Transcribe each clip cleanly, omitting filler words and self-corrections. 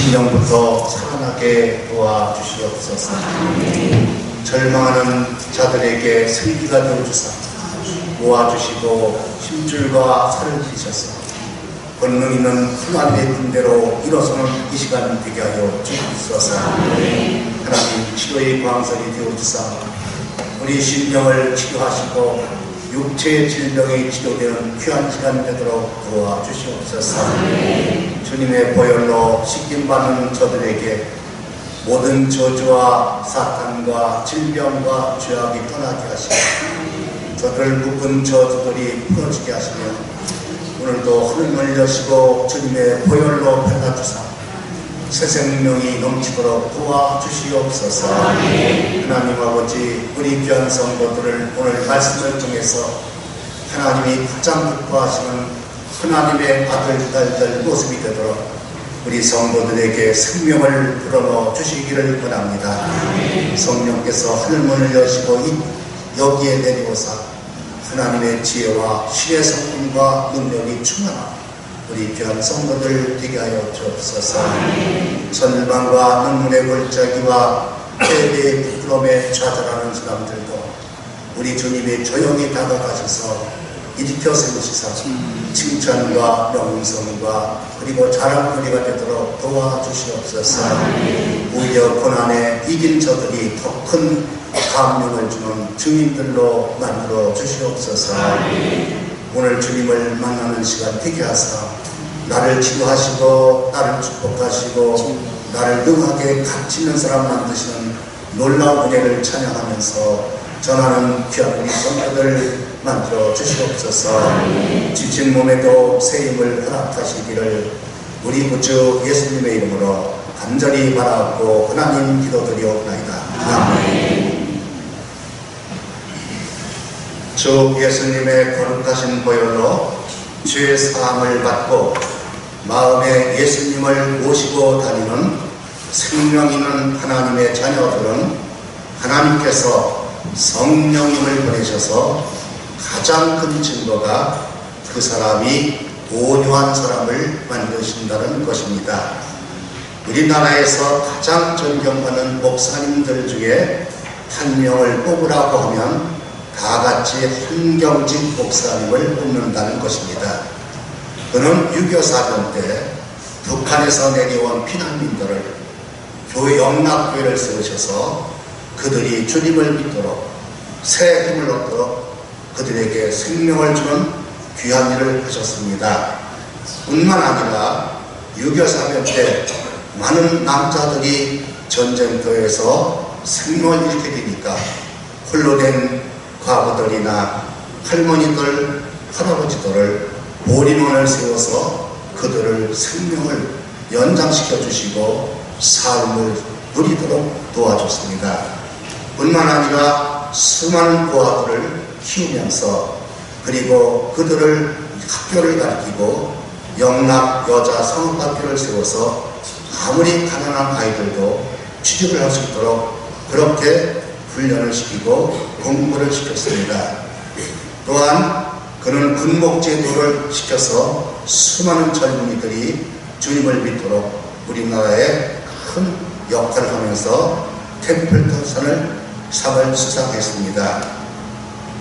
심령부터 살아나게 도와주시옵소서. 절망하는 자들에게 생기가 되어주사 모아주시고 힘줄과 살을 주셔서 권능 있는 하나님의 군대로 일어서는 이 시간 되게 하여 주옵소서. 하나님 치료의 광선이 되어주사 우리 심령을 치료하시고 육체의 질병이 치료되는 귀한 시간 되도록 도와주시옵소서. 주님의 보혈로 씻김받는 저들에게 모든 저주와 사탄과 질병과 죄악이 떠나게 하시고 저들 묶은 저주들이 풀어지게 하시며 오늘도 하늘을 여시고 주님의 보혈로 변화주사 새 생명이 넘치도록 도와주시옵소서. 하나님 아버지, 우리 귀한 성도들을 오늘 말씀을 통해서 하나님이 가장 기뻐하시는 하나님의 아들, 딸들 모습이 되도록 우리 성도들에게 생명을 불어넣어 주시기를 원합니다. 성령께서 하늘문을 여시고 여기에 내려오사 하나님의 지혜와 신의 성품과 능력이 충만하고 우리 귀한 성도들 되게 하여 주옵소서. 선망과 눈물의 골짜기와 패배의 부끄러움에 좌절하는 사람들도 우리 주님이 조용히 다가가셔서 일으켜 세우시사 칭찬과 명성과 그리고 자랑거리가 되도록 도와주시옵소서. 오히려 고난에 이긴 저들이 더 큰 감명을 주는 증인들로 만들어 주시옵소서. 오늘 주님을 만나는 시간 되게 하사 나를 치료하시고 나를 축복하시고 나를 능하게 갇히는 사람 만드시는 놀라운 은혜를 찬양하면서 전하는 귀한 우리 성도들 만들어 주시옵소서. 지친 몸에도 새 힘을 허락하시기를 우리 구주 예수님의 이름으로 간절히 바라고 하나님 기도드리옵나이다. 아멘. 주 예수님의 거룩하신 보혈로 죄 사함을 받고 마음에 예수님을 모시고 다니는 생명 있는 하나님의 자녀들은 하나님께서 성령님을 보내셔서 가장 큰 증거가 그 사람이 온유한 사람을 만드신다는 것입니다. 우리나라에서 가장 존경받는 목사님들 중에 한 명을 뽑으라고 하면 다 같이 한경직 목사님을 뽑는다는 것입니다. 그는 6.25 사변 때 북한에서 내려온 피난민들을 교회 영락교회를 세우셔서 그들이 주님을 믿도록 새 힘을 얻도록 그들에게 생명을 주는 귀한 일을 하셨습니다. 뿐만 아니라 6.25 사변 때 많은 남자들이 전쟁터에서 생명을 잃게 되니까 홀로 된 과부들이나 할머니들, 할아버지들을 보리원을 세워서 그들을 생명을 연장시켜 주시고 삶을 누리도록 도와줬습니다. 뿐만 아니라 수많은 고아들을 키우면서 그리고 그들을 학교를 가르치고 영락 여자 성악학교를 세워서 아무리 가난한 아이들도 취직을 할 수 있도록 그렇게 훈련을 시키고 공부를 시켰습니다. 또한 그는 군목제도를 시켜서 수많은 젊은이들이 주님을 믿도록 우리나라에 큰 역할을 하면서 템플턴 상을 수상했습니다.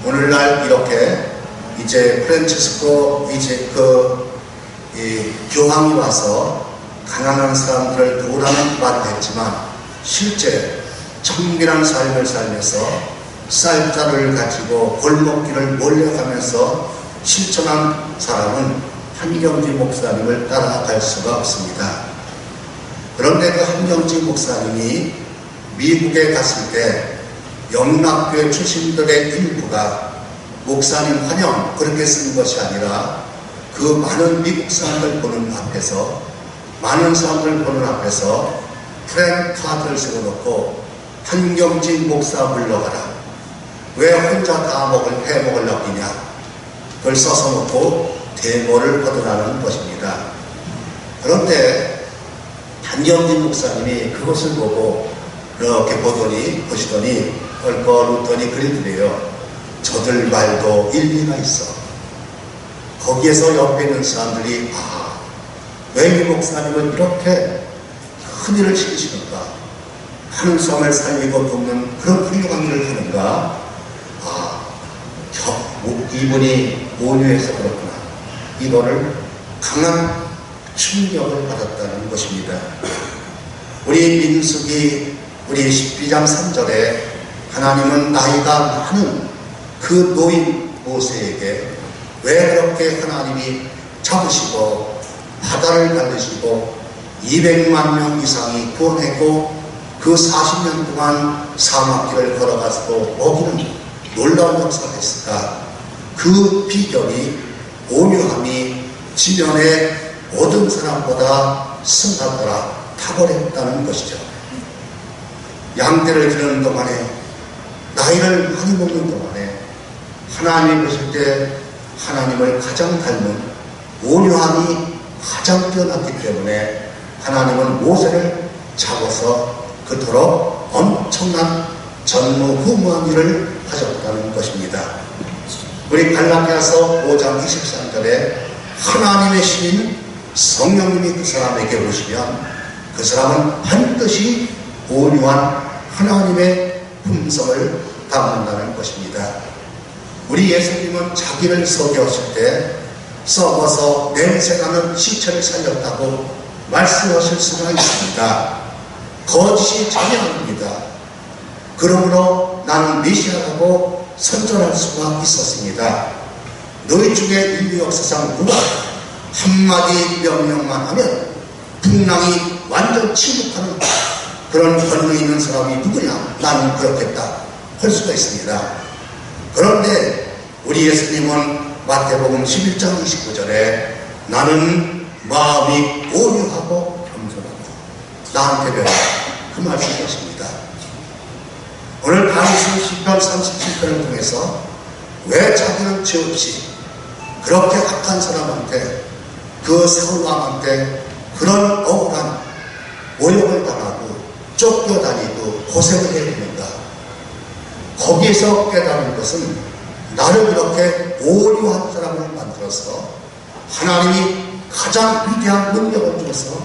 오늘날 이렇게 이제 프란치스코 교황이 와서 가난한 사람들을 도우라는 말을 했지만 실제 청결한 삶을 살면서 쌀자루를 가지고 골목길을 몰려가면서 실천한 사람은 한경직 목사님을 따라갈 수가 없습니다. 그런데 그 한경직 목사님이 미국에 갔을 때 영락교회 출신들의 일부가 목사님 환영 그렇게 쓴 것이 아니라 그 많은 미국 사람들 보는 앞에서 많은 사람들 보는 앞에서 프랭카드를 세워놓고 한경직 목사 물러가라. 왜 혼자 다 해먹을 납기냐. 그걸 써서놓고 대모를 거두라는 것입니다. 그런데 한경직 목사님이 그것을 보고 이렇게 보시더니 껄껄 웃더니 그러더래요. 저들 말도 일리가 있어. 거기에서 옆에 있는 사람들이 왜 이 목사님은 이렇게 큰일을 시키시는가? 한 섬을 살리고 돕는 그런 훌륭한 일을 하는가? 이분이 온유해서 그렇구나. 이거를 강한 충격을 받았다는 것입니다. 우리 민수기 우리 12장 3절에 하나님은 나이가 많은 그 노인 모세에게 왜 그렇게 하나님이 잡으시고 바다를 갈르시고 200만 명 이상이 구원했고 그 40년 동안 사막길을 걸어가서도 먹이는 놀라운 역사를 했을까? 그 비결이 온유함이 지면의 모든 사람보다 승하더라 탁월했다는 것이죠. 양떼를 기르는 동안에 나이를 많이 먹는 동안에 하나님이 보실 때 하나님을 가장 닮은 온유함이 가장 뛰어났기 때문에 하나님은 모세를 잡아서 그토록 엄청난 전무후무한 일을 하셨다는 것입니다. 우리 갈라디아서 5장 23절에 하나님의 신인 성령님이 그 사람에게 오시면 그 사람은 반드시 온유한 하나님의 품성을 담는다는 것입니다. 우리 예수님은 자기를 썩여오실 때 썩어서 냄새나는 시체를 살렸다고 말씀하실 수가 있습니다. 거짓이 전혀 아닙니다. 그러므로 나는 메시아라고 선전할 수가 있었습니다. 너희 중에 인류 역사상 누가 한마디 명령만 하면 풍랑이 완전 침묵하는 그런 권위 있는 사람이 누구냐? 나는 그렇겠다 할 수가 있습니다. 그런데 우리 예수님은 마태복음 11장 29절에 나는 마음이 온유하고 겸손하고 나한테 배워라 그 말씀이었습니다. 오늘 다니엘 시편 37편을 통해서 왜 자기는 죄 없이 그렇게 악한 사람한테 그 사울왕한테 그런 억울한 모욕을 당하고 쫓겨다니고 고생을 해야 되는가? 거기에서 깨달은 것은 나를 이렇게 온유한 사람을 만들어서 하나님이 가장 위대한 능력을 주어서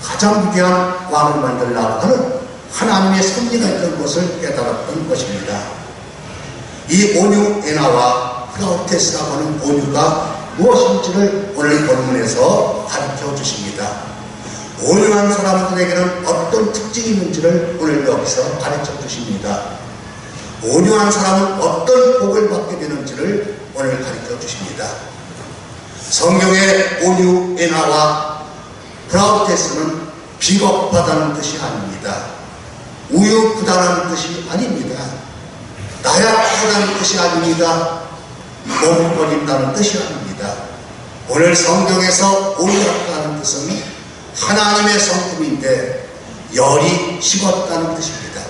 가장 위대한 왕을 만들려고 하는 하나님의 섭리가 있던 것을 깨달았던 것입니다. 이 온유 에나와 프라우테스라고 하는 온유가 무엇인지를 오늘 본문에서 가르쳐 주십니다. 온유한 사람들에게는 어떤 특징이 있는지를 오늘 여기서 가르쳐 주십니다. 온유한 사람은 어떤 복을 받게 되는지를 오늘 가르쳐 주십니다. 성경의 온유 에나와 프라우테스는 비겁하다는 뜻이 아닙니다. 우유부단한 뜻이 아닙니다. 나약하다는 뜻이 아닙니다. 몸버린다는 뜻이 아닙니다. 오늘 성경에서 온유하다는 뜻은 하나님의 성품인데 열이 식었다는 뜻입니다.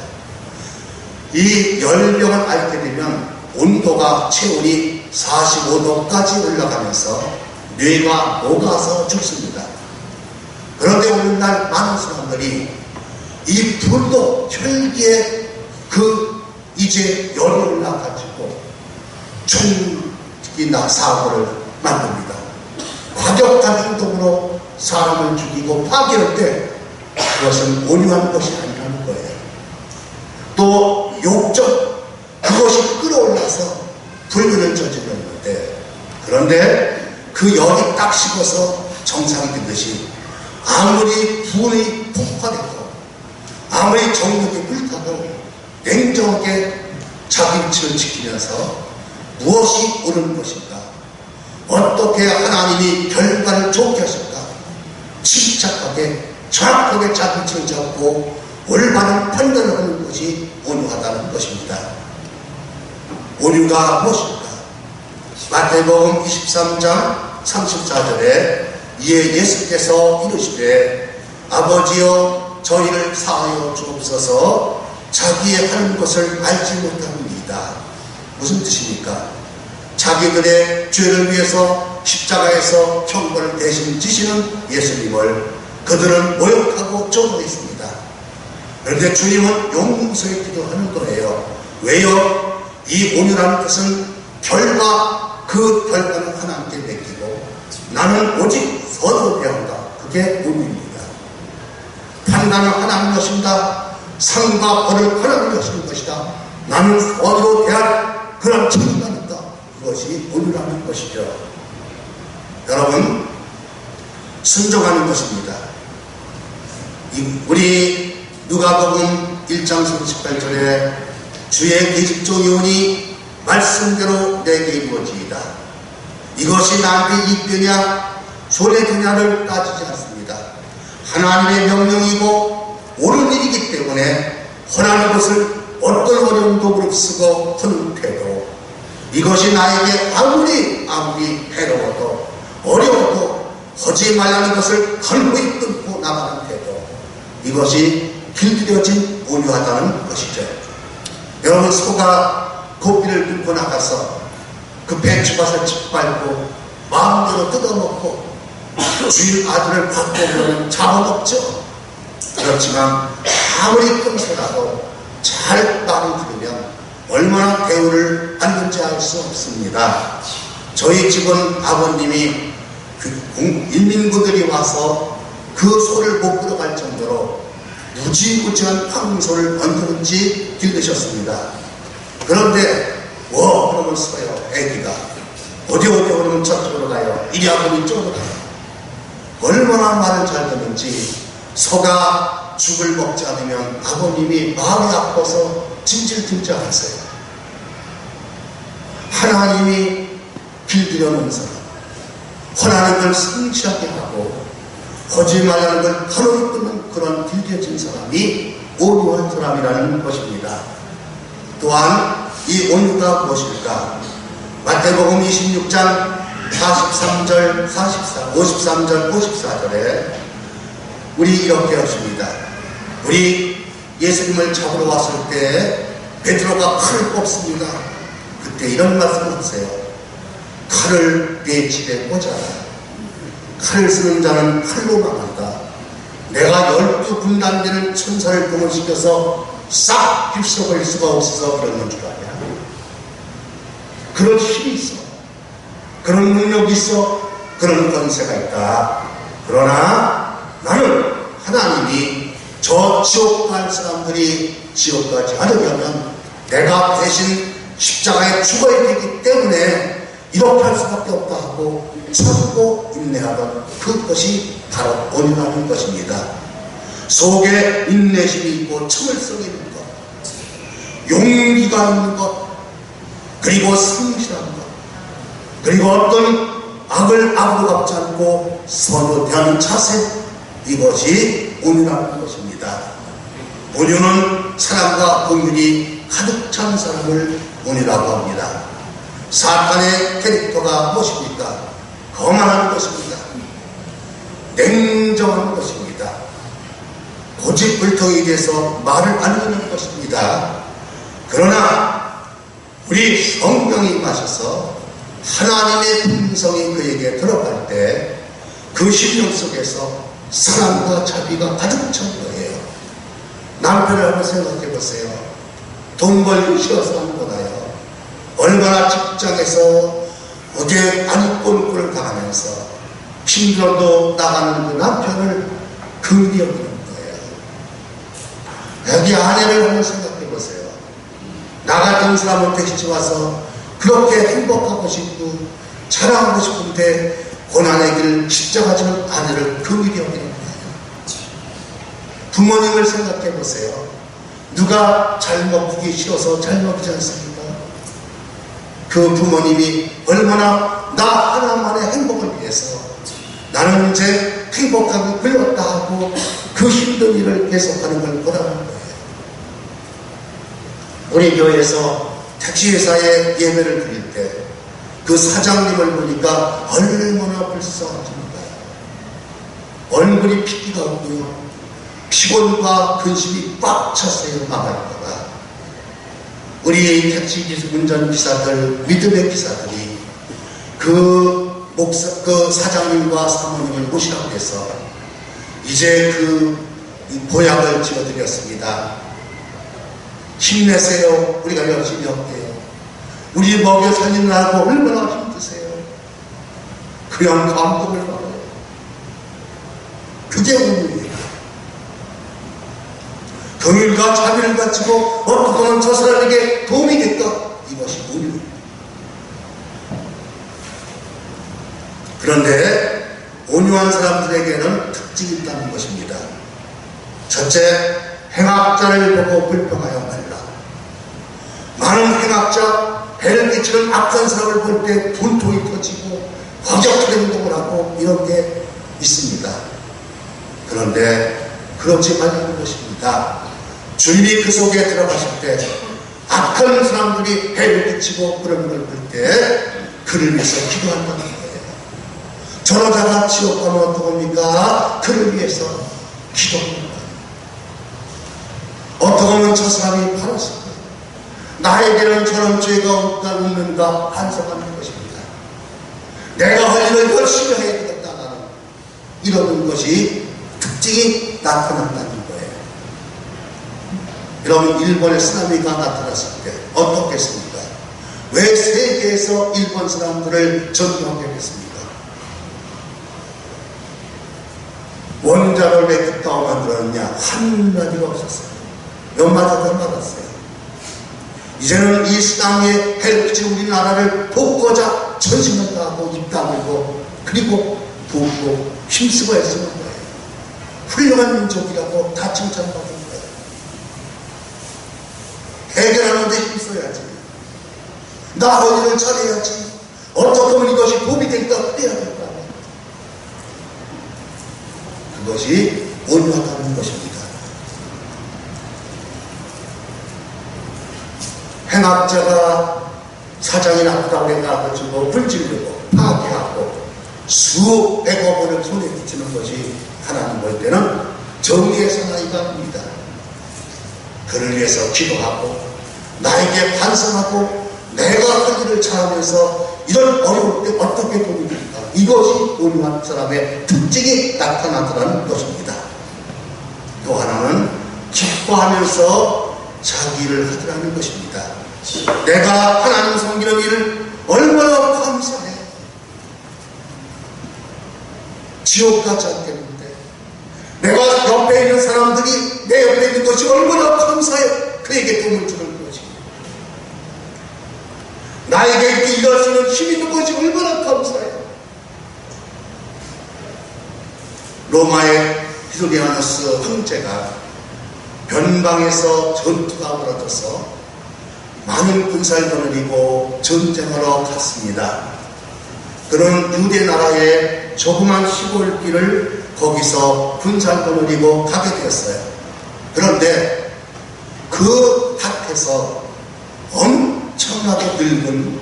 이 열병을 앓게 되면 온도가 체온이 45도까지 올라가면서 뇌가 녹아서 죽습니다. 그런데 오늘날 많은 사람들이 이 불도 혈기에 이제 열이 올라가지고 총기나 사고를 만듭니다. 과격한 행동으로 사람을 죽이고 파괴할 때 그것은 온유한 것이 아니라는 거예요. 또 욕적 그것이 끌어올라서 불륜을 저질렀는데 그런데 그 열이 딱 식어서 정상이 된 듯이 아무리 분이 폭발해도 아무리 정력이 불타도 냉정하게 자기 위치를 지키면서 무엇이 옳은 것인가? 어떻게 하나님이 결과를 좋게 하실까? 침착하게 정확하게 자기 위치를 잡고 올바른 판단을 하는 것이 온유하다는 것입니다. 온유가 무엇일까? 마태복음 23장 34절에 이에 예수께서 이르시되 아버지여 저희를 사하여 주옵소서 자기의 하는 것을 알지 못합니다. 무슨 뜻입니까? 자기들의 죄를 위해서 십자가에서 형벌을 대신 지시는 예수님을 그들은 모욕하고 조롱했습니다. 그런데 주님은 용서에 기도하는 거예요. 왜요? 이 온유라는 뜻은 그 결과는 하나님께 맡기고 나는 오직 선을 배운다. 그게 온유입니다. 판단은 하나님 것입니다. 상과 벌을 하나님 것인 것이다. 나는 어디로 대할 그런 책임만 있다. 그것이 온유라는 것이죠. 여러분, 순종하는 것입니다. 우리 누가복음 1장 38절에 주의 계집종이 오니 말씀대로 내게 이루어지이다. 이것이 나한테 이쁘냐 손해되냐를 따지지 않습니다. 하나님의 명령이고 옳은 일이기 때문에 허나는 것을 어떤 어려운 도구로 쓰고 하는 태도, 이것이 나에게 아무리 괴로워도 어려워도 하지 말라는 것을 간곡히 끊고 나가는 태도, 이것이 길들여진 온유하다는 것이죠. 여러분, 소가 고삐를 뚫고 나가서 그 배추밭을 짓밟고 마음대로 뜯어먹고 주인 아들을 바꿔보면 잡아먹죠. 그렇지만 아무리 끔찍하도 잘 말을 들으면 얼마나 대우를 받는지 알 수 없습니다. 저희 집은 아버님이 인민군들이 와서 그 소를 못 끌어갈 정도로 무지무지한 황소를 언제든지 길르셨습니다. 그런데 그러면서요, 애기가 어디 그러면 저쪽으로 가요, 이리 하면 이쪽으로 가요. 얼마나 말을 잘 듣는지. 소가 죽을 먹지 않으면 아버님이 마음이 아파서 진질팀장하세요. 하나님이 길들여 놓은 사람, 허나는 걸 성실하게 하고 하지 말라는 걸 하루를 끊는 그런 길들여진 사람이 온유한 사람이라는 것입니다. 또한 이 온유가 무엇일까? 마태복음 26장 43절, 53절, 54절에 우리 이렇게 하십니다. 우리 예수님을 잡으러 왔을 때 베드로가 칼을 뽑습니다. 그때 이런 말씀을 하세요. 칼을 내 집에 꽂아라. 칼을 쓰는 자는 칼로 망한다. 내가 12군단 되는 천사를 동원시켜서 싹 휩쓸어버릴 수가 없어서 그러는 줄 아냐. 그런 힘이 있어. 그런 능력이 있어. 그런 권세가 있다. 그러나 나는 하나님이 저 지옥 갈 사람들이 지옥 가지 않으게 하면 내가 대신 십자가에 죽어야 되기 때문에 이렇게 할 수밖에 없다 하고 참고 인내하던 그것이 바로 온유라는 것입니다. 속에 인내심이 있고 참을성이 있는 것, 용기가 있는 것, 그리고 성실한 것, 그리고 어떤 악을 악으로 갚지 않고 서로 대하는 자세, 이것이 온유라는 것입니다. 온유는 사랑과 긍휼이 가득 찬 사람을 온유라고 합니다. 사탄의 캐릭터가 무엇입니까? 거만한 것입니다. 냉정한 것입니다. 고집불통이 돼서 말을 안 듣는 것입니다. 그러나 우리 성령이 임하셔서 하나님의 품성이 그에게 들어갈 때 그 심령 속에서 사랑과 자비가 가득 찬 거예요. 남편을 한번 생각해 보세요. 돈 벌기 쉬워서 하는 거다요. 얼마나 직장에서 어제 안익골골을 당하면서 힘들어도 나가는 그 남편을 긍휼히 여기는 거예요. 여기 아내를 한번 생각해 보세요. 나 같은 사람한테 시집 와서 그렇게 행복하고 싶고 자랑하고 싶은데 고난의 길 십자가 지는 아내를 긍휼히 여기는 거예요. 부모님을 생각해 보세요. 누가 잘 먹기 싫어서 잘 먹이지 않습니까? 그 부모님이 얼마나 나 하나만의 행복을 위해서 나는 이제 행복하게 끌렸다 하고 그 힘든 일을 계속하는 걸 보라는 거예요. 우리 교회에서 택시회사에 예배를 드릴 때 그 사장님을 보니까 얼마나 불쌍하십니까? 얼굴이 핏기가 없고요. 피곤과 근심이 꽉 찼어요. 망할까봐. 우리 택시 운전기사들, 믿음의 기사들이 그 사장님과 사모님을 모시라고 해서 이제 그 보약을 지어드렸습니다. 힘내세요. 우리가 열심히 할게요. 우리 먹여 살리느라고 얼마나 힘드세요. 그냥 감동을 받아요. 그게 온유예요. 긍휼과 자비를 가지고 어떻게 하면 저 사람에게 도움이 됐다. 이것이 온유입니다. 그런데 온유한 사람들에게는 특징이 있다는 것입니다. 첫째, 행악자를 보고 불평하여 말라. 많은 행악자, 배를 끼치는 악한 사람을 볼 때 분통이 터지고 과격하게 행동을 하고 이런 게 있습니다. 그런데 그렇지 말라는 것입니다. 주님이 그 속에 들어가실 때 악한 사람들이 배를 끼치고 그런 걸 볼 때 그를 위해서 기도한다는 거예요. 저러다가 지옥 가면 어떡합니까? 그를 위해서 기도합니다. 어떻게 하면 저 사람이 바랐을까? 나에게는 저런 죄가 없는가 반성하는 것입니다. 내가 할 일을 열심히 해야 되겠다 나는 이러는 것이 특징이 나타난다는 거예요. 여러분, 일본에 쓰나미가 나타났을 때 어떻겠습니까? 왜 세계에서 일본 사람들을 존경하게 됐습니까? 원자를 왜 그따위 만들었냐? 한마디가 없었어요. 몇 마디가 받았어요. 이제는 이 쓰나미에 헬프지 우리나라를 돕고자 전심을 다하고 입 다물고 그리고 돕고 힘쓰고 애쓰는 거예요. 훌륭한 민족이라고 다 칭찬받은 거예요. 해결하는데 힘써야지. 나 할 일을 잘해야지. 어떻게 하면 이것이 도움이 될까 해야 될까. 그것이 온유하다는 것입니다. 행악자가 사장이 나쁘다고 해가지고 불질르고 파괴하고 수백억 원을 손에 끼치는 것이 하나님 볼 때는 정의의 사나이가 아닙니다. 그를 위해서 기도하고 나에게 반성하고 내가 할 일을 잘하면서 이런 어려울 때 어떻게 도움이 될까? 이것이 온유한 사람의 특징이 나타나더라는 것입니다. 또 하나는 기뻐하면서 자기 일을 하더라는 것입니다. 내가 하나님 섬기는 일을 얼마나 감사해. 지옥 가지 않겠는데 내가 옆에 있는 사람들이 내 옆에 있는 것이 얼마나 감사해. 그에게 도움을 주는 것이 나에게 이렇게 일할 수 있는 힘이 있는 것이 얼마나 감사해. 로마의 히도리아누스 황제가 변방에서 전투가 벌어져서 많은 군사를 거느리고 전쟁하러 갔습니다. 그런 유대 나라의 조그만 시골길을 거기서 군사를 거느리고 가게 되었어요. 그런데 그 밭에서 엄청나게 늙은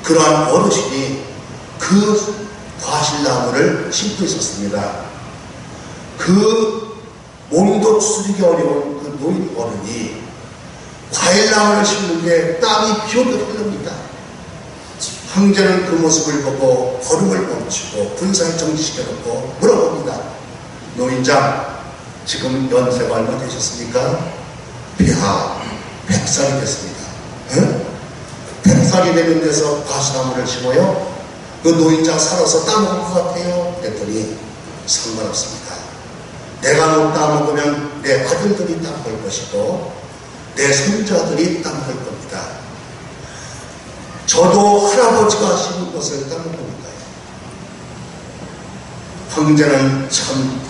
그러한 어르신이 그 과실나무를 심고 있었습니다. 그 몸도 추스르기 어려운 그 노인 어른이 과일나무를 심는데 땀이 비오듯 흐릅니다. 황제는 그 모습을 보고 걸음을 멈추고 군사를 정지시켜놓고 물어봅니다. 노인장, 지금 연세가 얼마 되셨습니까? 폐하 100살이 됐습니다. 100살이 되는 데서 과실나무를 심어요? 그 노인장 살아서 따먹을 것 같아요? 그랬더니 상관없습니다. 내가 못 따먹으면 내 아들들이 따먹을 것이고 내 손자들이 따먹을 겁니다. 저도 할아버지가 심은 것을 따먹을 거니까요. 황제는 참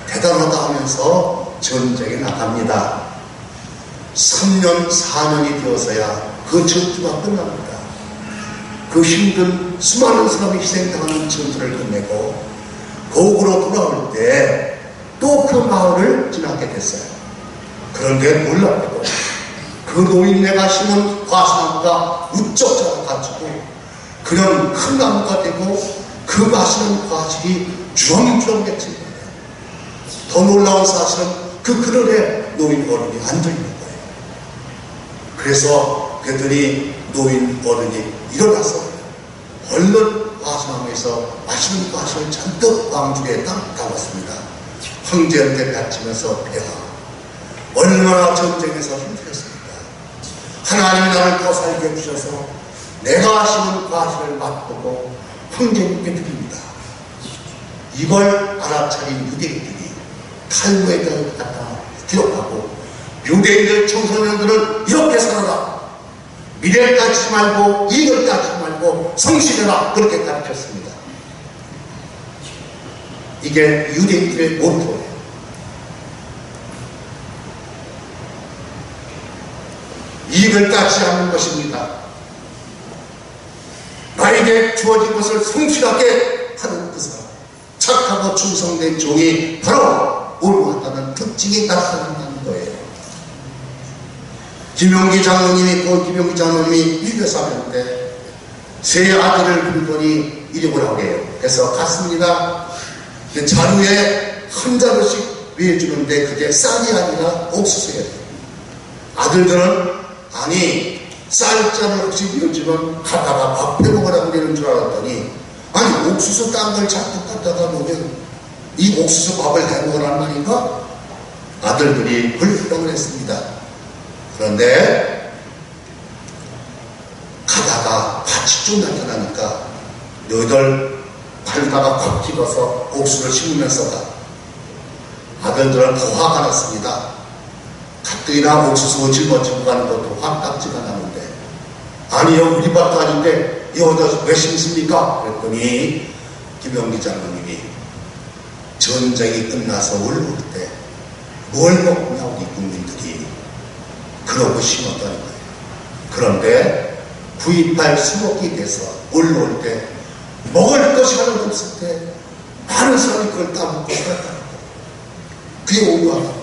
대단하다 하면서 전쟁에 나갑니다. 3년 4년이 되어서야 그 전투가 끝납니다. 그 힘든 수많은 사람이 희생당하는 전투를 끝내고 고국으로 돌아올 때 또 그 마을을 지나게 됐어요. 그런데 놀랍게도 그 노인네가 심은 과실나무가 우쩍 자라가지고 그런 큰 나무가 되고 그 마시는 과실이 주렁주렁 맺힌 거예요. 더 놀라운 사실은 그 그늘에 노인 어른이 앉아있는 거예요. 그래서 그들이 노인 어른이 일어나서 얼른 과실나무에서 마시는 과실을 잔뜩 왕중에 딱 담았습니다. 황제한테 바치면서 폐하, 얼마나 전쟁에서 힘들었습니까? 하나님이 나를 더 살게 해주셔서 내가 심은 과실을 맛보고 황제님께 드립니다. 이걸 알아차린 유대인들이 탈무에 갖다 기록하고 유대인들 청소년들은 이렇게 살아라. 미래를 따지지 말고 이익을 따지지 말고 성실해라. 그렇게 가르쳤습니다. 이게 유대인들의 모토예요. 이익을 따지지 않는 것입니다. 나에게 주어진 것을 성실하게 하는 그 사람, 착하고 충성된 종이 바로 옳고하다는 특징이 나타난다는 거예요. 김용기 장로님이 미국에서 하는데 세 아들을 부르더니 이리 오라고 해요. 그래서 갔습니다. 자루에 한 자루씩 위해주는데 그게 쌀이 아니라 옥수수예요. 아들들은 아니 쌀자를 혹시 위해주면 가다가 밥 해먹으라고 그러는 줄 알았더니 아니 옥수수 딴 걸 자꾸 갖다가 놓으면 이 옥수수 밥을 해먹으라는 말인가? 아들들이 불평을 했습니다. 그런데 가다가 밭이 쭉 나타나니까 너희들 발다가 꽉 집어서 옥수수를 심으면서 가. 아들들은 더 화가 났습니다. 가뜩이나 옥수수 짊어지고 가는 것도 화딱지가 나는데 아니요 우리 밭도 아닌데 여기다 왜 심습니까? 그랬더니 김용기 장로님이 전쟁이 끝나서 올라올 때 뭘 먹냐 우리 국민들이 그러고 심었다는 거예요. 그런데 9.28 수목이 돼서 올라올 때 먹을 것이 하나도 없을 때 많은 사람이 그걸 따먹고 살았다는 거예요. 그게 오류하다는 거예요.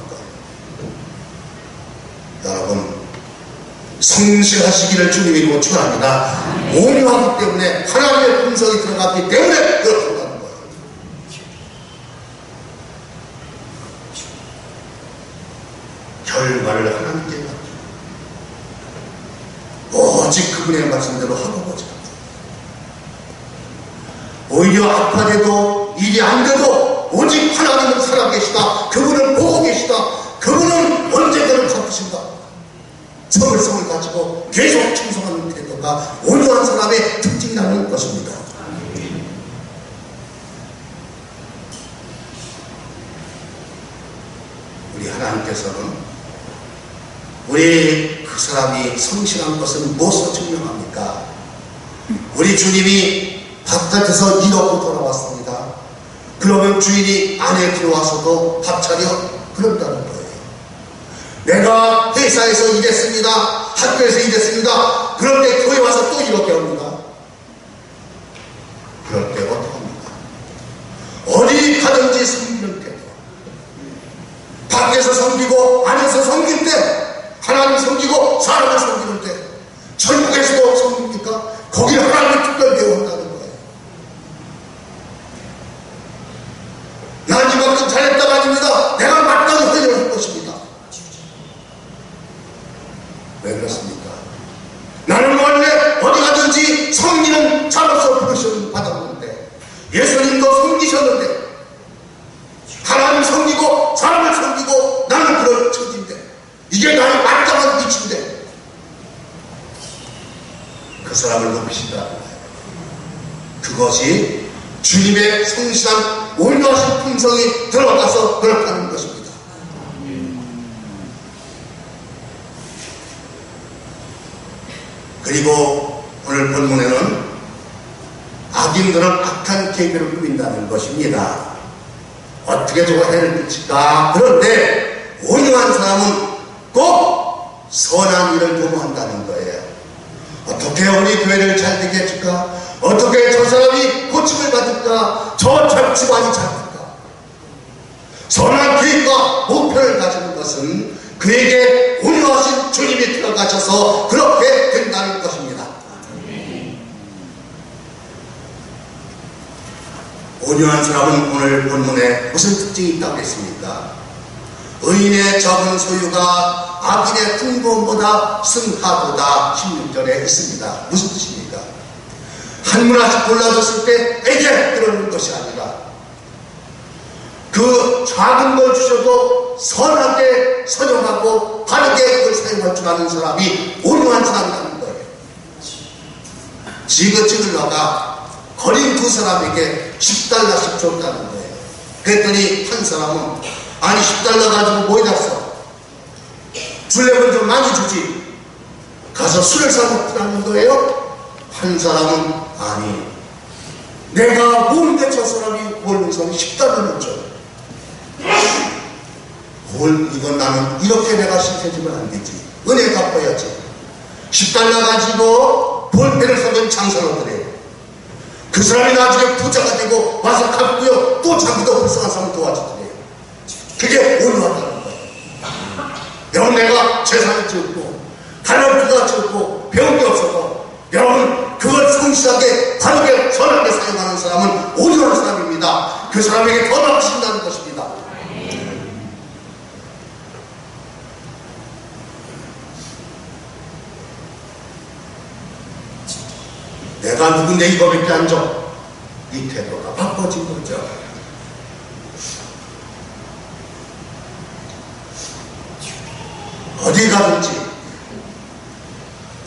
여러분 성실하시기를 주님이 축원합니다. 오류하기 때문에 하나님의 품성이 들어갔기 때문에 그렇게 한다는 거예요. 결과를 하나님께 맡기고 오직 그분의 말씀대로 하고 보자. 오히려 아파돼도 일이 안 돼도 오직 하나님은 살아계시다. 그분을 보고 계시다. 그분은 언제든지 갚으신다. 성을성을 가지고 계속 충성하는 태도가 온유한 사람의 특징이라는 것입니다. 우리 하나님께서는 우리 그 사람이 성실한 것은 무엇으로 증명합니까? 우리 주님이 바깥에서 일 없고 돌아왔습니다. 그러면 주인이 안에 들어와서도 밥 차려 그런다는 거예요. 내가 회사에서 일했습니다. 학교에서 일했습니다. 그런데 교회 와서 또 이렇게 합니다. 그럴 때 어떻게 합니까? 어디 가든지 섬기는 때도 밖에서 섬기고 안에서 섬길 때 하나님 섬기고 사람을 섬기는 때 천국에서도 섬깁니까? 거기를 하나님을 특별히 배운다는 거예요. 난 이만큼 잘했다가 아닙니다. 내가 마땅히 회개할 것입니다. 왜 그렇습니까? 나는 원래 어디 가든지 섬기는 자로서 부르심을 받았는데 예수님도 섬기셨는데 하나님 섬기고 사람을 섬기고 나는 그런 처지인데 이게 나의 마땅한 위치인데 그 사람을 높이신다는 거예요. 그것이 주님의 성실한 온유하신 품성이 들어가서 그렇다는 것입니다. 그리고 오늘 본문에는 악인들은 악한 계획을 꾸민다는 것입니다. 어떻게 저거 해를 끼칠까? 그런데 온유한 사람은 꼭 선한 일을 도모한다는 거예요. 어떻게 우리 교회를 잘 되게 해줄까? 어떻게 저 사람이 고침을 받을까? 저 집안이 잘 될까? 선한 계획과 목표를 가지는 것은 그에게 온유하신 주님이 들어가셔서 그렇게 된다는 것입니다. 온유한 사람은 오늘 본문에 무슨 특징이 있다고 했습니까? 의인의 적은 소유가 악인의 풍부함보다 승하도다 16절에 있습니다. 무슨 뜻입니까? 한 문 하나씩 골라줬을 때 에게 그러는 것이 아니라 그 작은 걸 주셔도 선하게 선용하고 바르게 그걸 사용할 줄 아는 사람이 온유한 사람이라는 거예요. 지그지글러가 거린 두 사람에게 10달러씩 줬다는 거예요. 그랬더니 한 사람은 아니 10달러 가지고 뭐 해놨어? 많이 주지. 가서 술을 사 먹으라는 거예요? 한 사람은 아니. 내가 뭔데 저 사람이 모르는 사람이 식단을 줘. 이건 나는 이렇게 내가 실패지면 안 되지. 은혜 갚아야지. 10달러 가지고 볼펜을 사면 장사를 그래요. 그 사람이 나중에 부자가 되고 와서 갚고요. 또 자기도 불쌍한 사람 도와주더래요. 그게 온유하다는 거예요. 여러분, 내가 재산이 적고 할아버지가 적고 배운 게 없어서 여러분 그걸 성실하게 바르게 선하게 사용하는 사람은 온유한 사람입니다. 그 사람에게 더 나으신다는 것입니다. 내가 누군데 이거밖에 안 줘? 이 태도가 바꿔진 거죠. 어디 가든지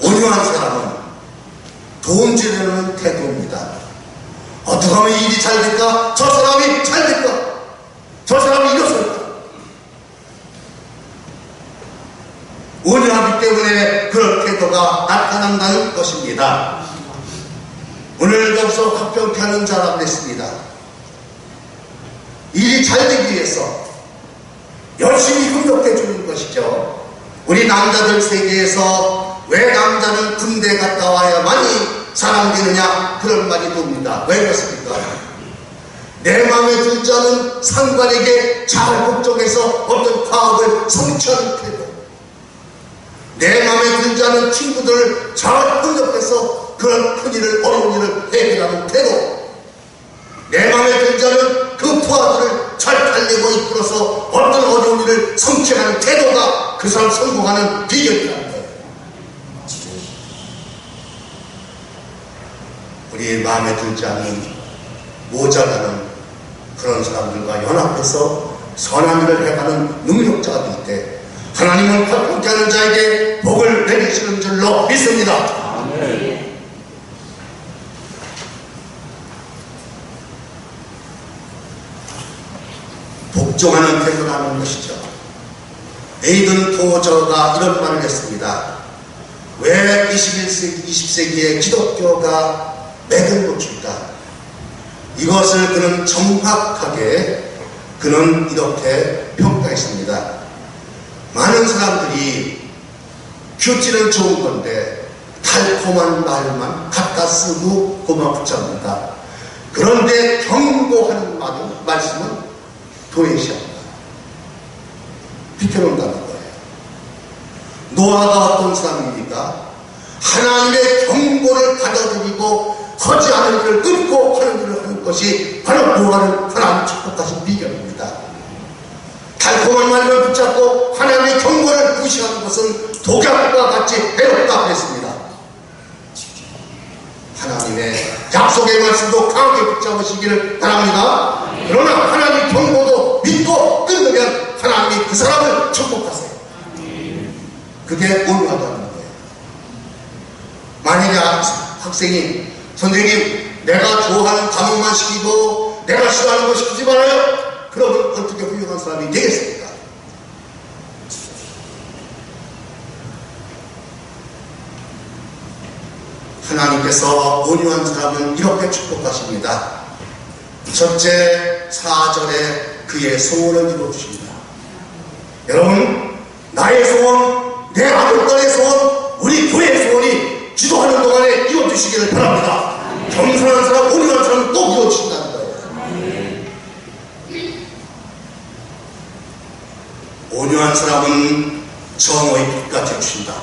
온유한 사람은 도움 주려는 태도입니다. 어떻게 하면 일이 잘 될까? 저 사람이 잘 될까? 저 사람이 일어설까? 온유하기 때문에 그런 태도가 나타난다는 것입니다. 오늘 여기서 화평케 하는 자라고 했습니다. 일이 잘 되기 위해서 열심히 협력해 주는 것이죠. 우리 남자들 세계에서 왜 남자는 군대 갔다 와야만이 사랑되느냐 그런 말이 돕니다. 왜 그렇습니까? 내 마음에 들지 않은 상관에게 잘 걱정해서 어떤 과업을 성취하는 태도, 내 마음에 들지 않은 친구들을 잘 협력해서 그런 큰일을, 어려운 일을 해결하는 태도, 내 마음에 들지 않은 그 부하들을 잘 달래고 이끌어서 어떤 어려운 일을 성취하는 태도가 그 사람 성공하는 비결이라는 거예요. 우리 마음에 들지 않는 모자라는 그런 사람들과 연합해서 선한 일을 해가는 능력자가 될 때 하나님은 화평케 하는 자에게 복을 내리시는 줄로 믿습니다. 아멘. 복종하는 태도라는 것이죠. 에이든 토저가 이런 말을 했습니다. 왜 21세기, 20세기에 기독교가 맥을 놓칠까? 이것을 그는 정확하게 그는 이렇게 평가했습니다. 많은 사람들이 큐티는 좋은 건데 달콤한 말만 갖다 쓰고 고마 붙잡는다. 그런데 경고하는 말씀은 도외시합니다. 비켜놓는다는 거예요. 노아가 어떤 사람입니까? 하나님의 경고를 받아들이고 하지 않은 일을 끊고 하는 일을 하는 것이 바로 노아는 하나님 축복하신 비결입니다. 달콤한 말을 붙잡고 하나님의 경고를 무시하는 것은 독약과 같이 해롭다 했습니다. 하나님의 약속의 말씀도 강하게 붙잡으시기를 바랍니다. 그러나 하나님의 경고도 믿고 끊으면 하나님이 그 사람을 축복하세요. 그게 온유하다는 거예요. 만약에 학생이 선생님 내가 좋아하는 과목만 시키고 내가 싫어하는 거 시키지 말아요. 그러면 어떻게 훌륭한 사람이 되겠습니까? 하나님께서 온유한 사람은 이렇게 축복하십니다. 첫째 4절에 그의 소원을 이루어주십니다. 여러분, 나의 소원, 내 아들딸의 소원, 우리 교회의 소원이 기도하는 동안에 이루어주시기를 바랍니다. 겸손한 사람, 온유한 사람은 꼭 이루어주신다는 거예요. 온유한 사람은 정오의 빛같이 해주신다.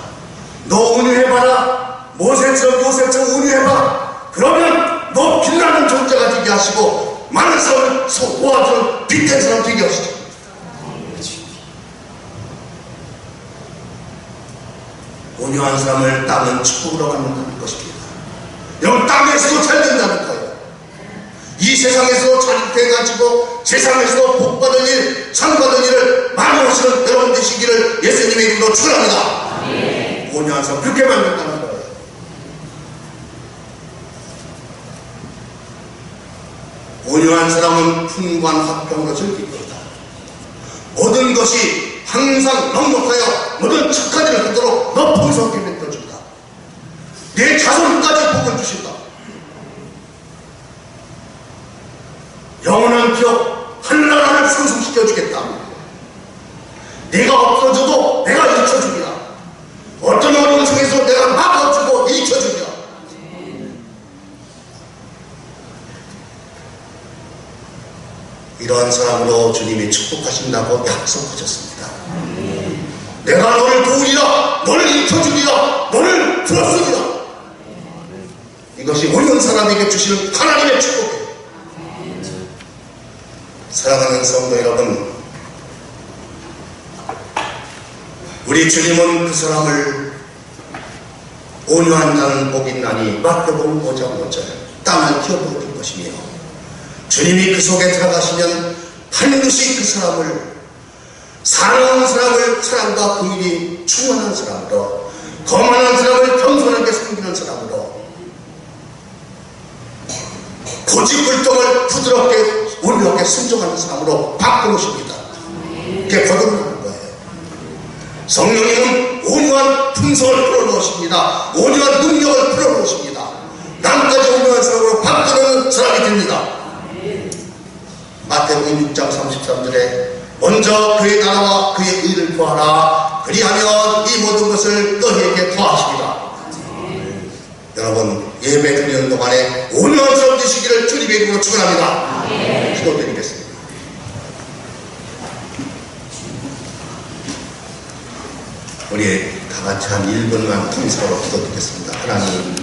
너 온유해봐라. 모세처럼 요셉처럼 온유해봐. 그러면 너 빛나는 존재가 되게 하시고 많은 사람을 도와주는 빛된 사람 되게 하시죠. 온유한 사람을 땅은 축복으로 갖는다는 것입니다. 여러분, 땅에서도 잘 된다는 거예요. 이 세상에서도 잘 돼가지고 세상에서도 복받은 일, 상받은 일을 많이 하시는 여러분 되시기를 예수님의 이름으로 축원합니다. 온유한 사람 그렇게 만든다는 거예요. 온유한 사람은 풍부한 화평으로 즐길 것이다. 모든 것이 항상 항상 넉넉하여 모든 착한 일을 하도록 너 풍성하게 만들어준다. 내 자손까지 복을 주신다. 영원한 기업 하늘나라를 상승시켜주겠다. 네가 없어져도 내가 일으켜주리라. 어떤 어려운 상에서 내가 막아주고 일으켜주리라. 이러한 사람으로 주님이 축복하신다고 약속하셨습니다. 내가 너를 도우리라, 너를 일으켜주리라, 너를 들었으리라. 이것이 옳은 사람에게 주시는 하나님의 축복이에요. 사랑하는 성도 여러분, 우리 주님은 그 사람을 온유한 자는 복이 있나니 맡겨본 보자 땅을 키워보는 것이며, 주님이 그 속에 들어가시면 반드시 그 사람을, 사랑하는 사람을 사랑과 긍휼이 충만한 사람으로, 거만한 사람을 겸손하게 섬기는 사람으로, 고집불통을 부드럽게 온유하게 순종하는 사람으로 바꾸십니다. 그게 거듭나는 거예요. 성령님은 온유한 풍성을 풀어놓으십니다. 온유한 능력을 풀어놓으십니다. 남까지 온유한 사람으로 바꾸는 사람이 됩니다. 마태복음 6장 33절에 먼저 그의 나라와 그의 의를 구하라. 그리하면 이 모든 것을 너희에게 더하십니다. 여러분, 예배 드리는 동안에 온유한 사람 되시기를 주님의 이름으로 축원합니다. 기도드리겠습니다. 우리 다 같이 한 1분만 통성으로 기도드리겠습니다. 하나님,